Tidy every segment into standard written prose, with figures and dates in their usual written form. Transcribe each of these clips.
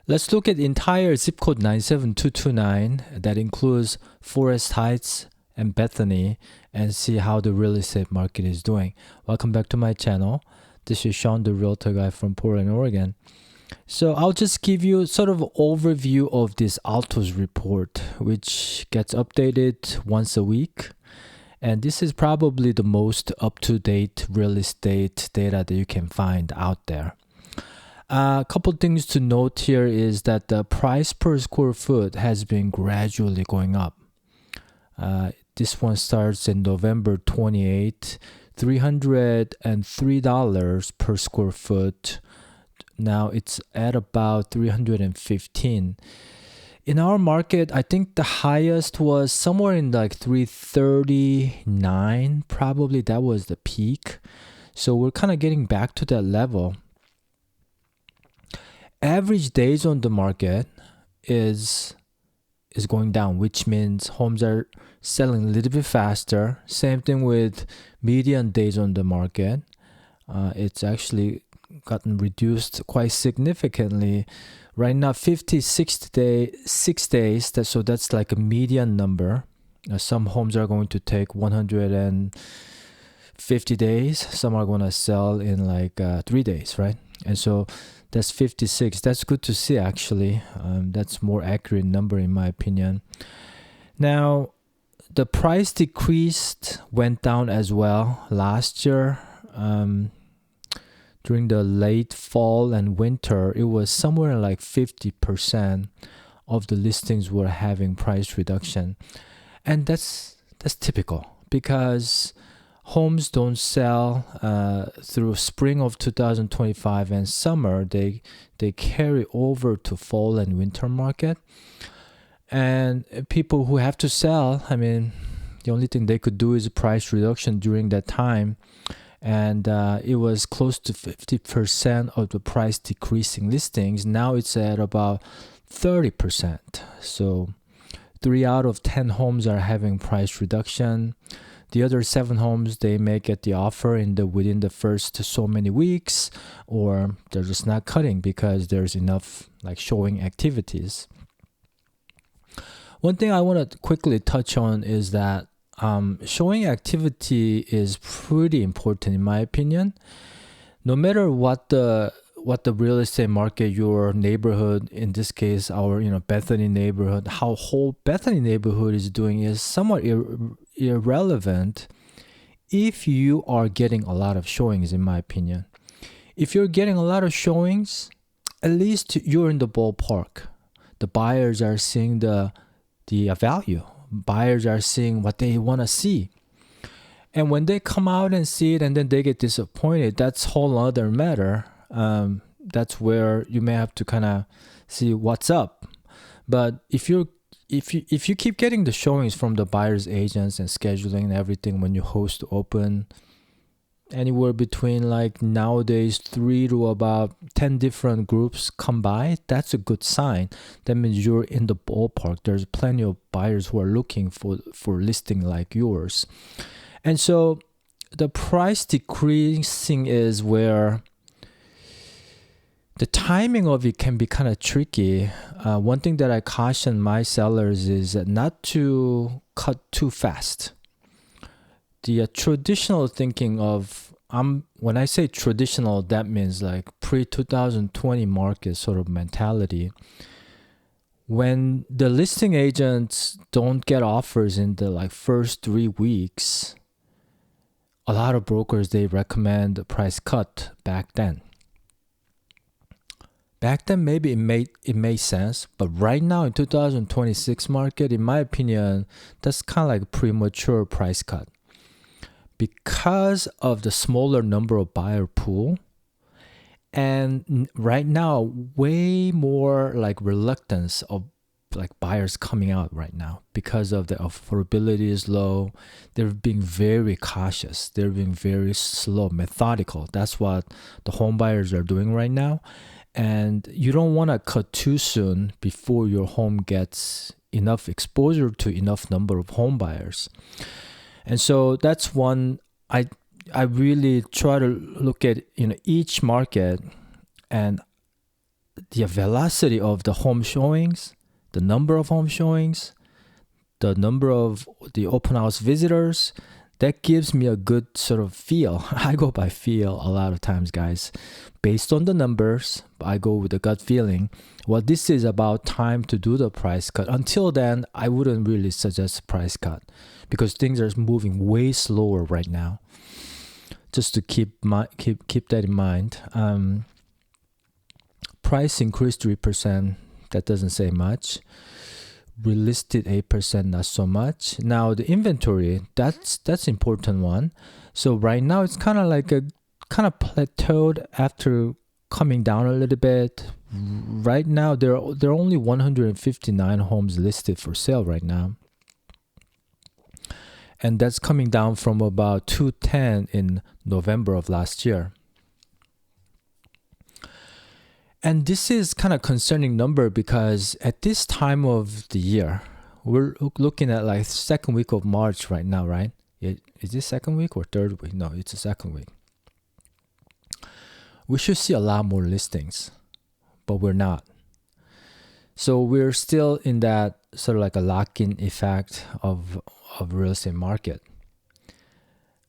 Let's look at the entire zip code 97229 that includes Forest Heights and Bethany and see how the real estate market is doing. Welcome back to my channel. This is Shawn the Realtor Guy from Portland, Oregon. So I'll just give you sort of an overview of this Altos report, which gets updated once a week. And this is probably the most up-to-date real estate data that you can find out there. A couple things to note here is that the price per square foot has been gradually going up. This one starts in November 28, $303 per square foot. Now it's at about $315. In our market, I think the highest was somewhere in like $339. Probably that was the peak. So we're kind of getting back to that level. Average days on the market is going down, which means homes are selling a little bit faster. Same thing with median days on the market. It's actually gotten reduced quite significantly. Right now, 56 days. So that's like a median number. Some homes are going to take 150 days. Some are going to sell in like 3 days, right? And so that's 56. That's good to see, actually. That's more accurate number in my opinion. Now, the price went down as well last year. During the late fall and winter, it was somewhere like 50% of the listings were having price reduction. And that's typical because homes don't sell through spring of 2025 and summer. They carry over to fall and winter market. And people who have to sell, I mean, the only thing they could do is a price reduction during that time. And it was close to 50% of the price decreasing listings. Now it's at about 30%. So 3 out of 10 homes are having price reduction. The other 7 homes, they may get the offer within the first so many weeks, or they're just not cutting because there's enough like showing activities. One thing I want to quickly touch on is that showing activity is pretty important in my opinion. No matter what the real estate market, your neighborhood, in this case our Bethany neighborhood, how whole Bethany neighborhood is doing is somewhat irrelevant if you are getting a lot of showings, in my opinion. If you're getting a lot of showings, at least you're in the ballpark. The buyers are seeing the value. Buyers are seeing what they want to see. And when they come out and see it and then they get disappointed, that's a whole other matter. That's where you may have to kind of see what's up. But if you keep getting the showings from the buyer's agents and scheduling and everything when you host open, anywhere between like nowadays 3 to about 10 different groups come by, that's a good sign. That means you're in the ballpark. There's plenty of buyers who are looking for listing like yours. And so the price decreasing is where the timing of it can be kind of tricky. One thing that I caution my sellers is not to cut too fast. The traditional thinking of, when I say traditional, that means like pre-2020 market sort of mentality. When the listing agents don't get offers in the like first 3 weeks, a lot of brokers, they recommend a price cut back then. Back then, maybe it made sense, but right now in 2026 market, in my opinion, that's kind of like a premature price cut. Because of the smaller number of buyer pool, and right now way more like reluctance of like buyers coming out right now because of the affordability is low. They're being very cautious. They're being very slow, methodical. That's what the home buyers are doing right now. And you don't want to cut too soon before your home gets enough exposure to enough number of home buyers. And so that's one I really try to look at each market and the velocity of the home showings, the number of home showings, the number of the open house visitors, that gives me a good sort of feel. I go by feel a lot of times, guys. Based on the numbers, I go with the gut feeling. Well, this is about time to do the price cut. Until then, I wouldn't really suggest price cut because things are moving way slower right now. Just to keep that in mind. Price increased 3%. That doesn't say much. Relisted 8%, not so much. Now the inventory, that's important one. So right now it's kind of plateaued after coming down a little bit. Right now there are only 159 homes listed for sale right now, and that's coming down from about 210 in November of last year. And this is kind of concerning number because at this time of the year, we're looking at like second week of March right now, right? Is this second week or third week? No, it's the second week. We should see a lot more listings, but we're not. So we're still in that sort of like a lock-in effect of real estate market.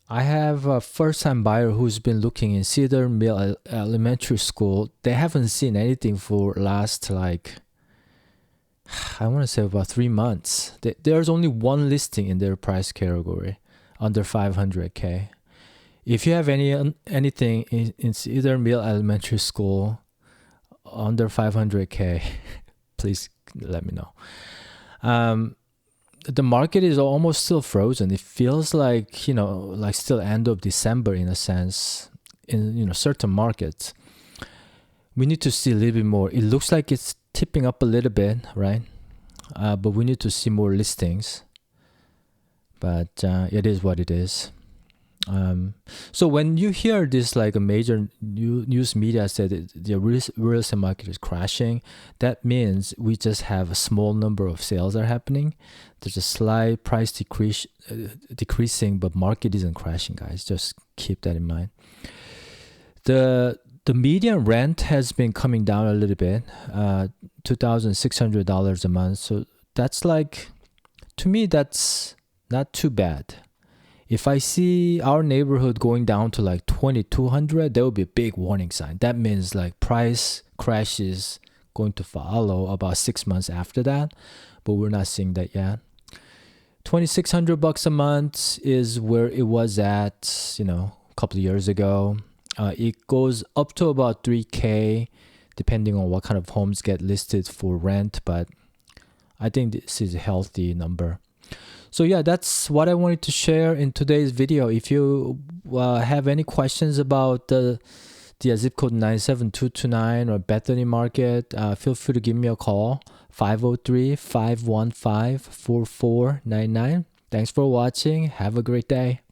I have a first-time buyer who's been looking in Cedar Mill Elementary School. They haven't seen anything for last I want to say about 3 months. There's only one listing in their price category, under 500K. If you have anything in Cedar Mill Elementary School under 500K, please let me know. The market is almost still frozen. It feels like, still end of December in a sense, in, certain markets. We need to see a little bit more. It looks like it's tipping up a little bit, right? But we need to see more listings. But it is what it is. So when you hear this, like a major news media said the real estate market is crashing, that means we just have a small number of sales are happening. There's a slight price decreasing, but market isn't crashing, guys. Just keep that in mind. The median rent has been coming down a little bit, $2,600 a month. So that's to me, that's not too bad. If I see our neighborhood going down to like 2,200, that would be a big warning sign. That means like price crash is going to follow about 6 months after that, but we're not seeing that yet. $2,600 a month is where it was at, a couple of years ago. It goes up to about 3K, depending on what kind of homes get listed for rent, but I think this is a healthy number. So yeah, that's what I wanted to share in today's video. If you have any questions about the zip code 97229 or Bethany market, feel free to give me a call, 503-515-4499. Thanks for watching. Have a great day.